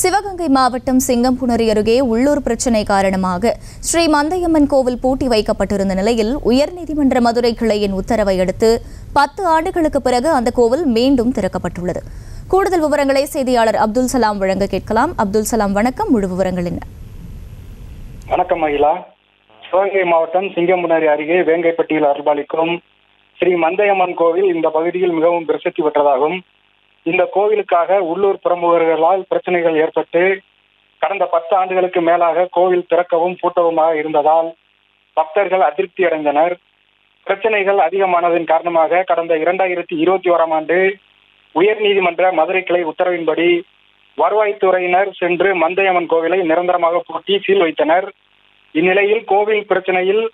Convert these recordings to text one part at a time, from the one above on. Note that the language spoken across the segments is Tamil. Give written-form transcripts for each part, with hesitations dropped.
சிவகங்கை மாவட்டம் சிங்கம்புணரி அருகே உள்ளூர் பிரச்சினை காரணமாக ஸ்ரீ மந்தையம்மன் கோவில் பூட்டி வைக்கப்பட்டிருந்த நிலையில் உயர்நீதிமன்ற மதுரை கிளையின் உத்தரவை அடுத்து 10 ஆண்டுகளுக்கு பிறகு அந்த கோவில் மீண்டும் திறக்கப்பட்டுள்ளது. கூடுதல் விவரங்களை செய்தியாளர் அப்துல் சலாம் வழங்க கேட்கலாம். அப்துல் சலாம், வணக்கம். முழு விவரங்கள் என்ன? வணக்கம் மகிழா. சிவகங்கை மாவட்டம் சிங்கம்புணரி அருகே வேங்கைப்பட்டியில் அருள்பாலிக்கும் ஸ்ரீ மந்தையம்மன் கோவில் இந்த பகுதியில் மிகவும் பிரசித்தி பெற்றதாகும். இந்த கோவிலுக்காக உள்ளூர் பிரமுகர்களால் பிரச்சனைகள் ஏற்பட்டு கடந்த 10 ஆண்டுகளுக்கு மேலாக கோவில் திறக்கவும் பூட்டவுமாக இருந்ததால் பக்தர்கள் அதிருப்தி அடைந்தனர். பிரச்சனைகள் அதிகமானதன் காரணமாக கடந்த 2021ஆம் ஆண்டு உயர்நீதிமன்ற மதுரை கிளை உத்தரவின்படி வருவாய்த்துறையினர் சென்று மந்தையம்மன் கோவிலை நிரந்தரமாக பூட்டி சீல் வைத்தனர். இந்நிலையில் கோவில் பிரச்சனையில்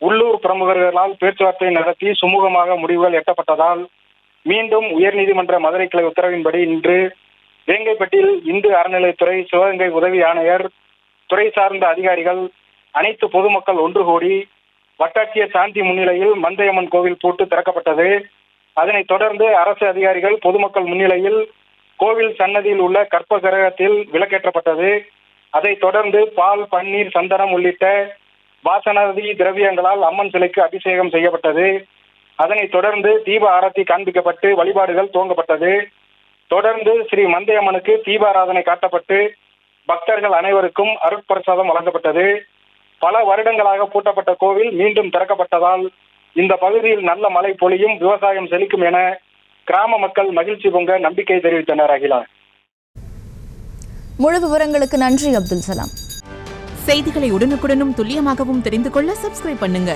உள்ளூர் பிரமுகர்களால் பேச்சுவார்த்தை நடத்தி சுமூகமாக முடிவுகள் எட்டப்பட்டதால் மீண்டும் உயர்நீதிமன்ற மதுரை கிளை உத்தரவின்படி இன்று வேங்கைப்பட்டியில் இந்து அறநிலையத்துறை, சிவகங்கை உதவி ஆணையர், துறை சார்ந்த அதிகாரிகள், அனைத்து பொதுமக்கள் ஒன்று கூடி வட்டாட்சியர் சாந்தி முன்னிலையில் மந்தையம்மன் கோவில் பூட்டு திறக்கப்பட்டது. அதனைத் தொடர்ந்து அரசு அதிகாரிகள் பொதுமக்கள் முன்னிலையில் கோவில் சன்னதியில் உள்ள கற்ப கிரகத்தில் விளக்கேற்றப்பட்டது. அதைத் தொடர்ந்து பால், பன்னீர், சந்தனம் உள்ளிட்ட வாசனாதி திரவியங்களால் அம்மன் சிலைக்கு அபிஷேகம் செய்யப்பட்டது. அதனைத் தொடர்ந்து தீப ஆரத்தி காண்பிக்கப்பட்டு வழிபாடுகள் துவங்கப்பட்டது. தொடர்ந்து ஸ்ரீ மந்தையம்மனுக்கு தீபாராதனை காட்டப்பட்டு பக்தர்கள் அனைவருக்கும் அருட்பிரசாதம் வழங்கப்பட்டது. பல வருடங்களாக பூட்டப்பட்ட கோவில் மீண்டும் திறக்கப்பட்டதால் இந்த பகுதியில் நல்ல மழை பொழியும், விவசாயம் செழிக்கும் என கிராம மக்கள் மகிழ்ச்சி பொங்க நம்பிக்கை தெரிவித்தனர். அகிலா, முழு விவரங்களுக்கு நன்றி அப்துல் சலாம். செய்திகளை உடனுக்குடனும் துல்லியமாகவும் தெரிந்து கொள்ள சப்ஸ்கிரைப் பண்ணுங்க.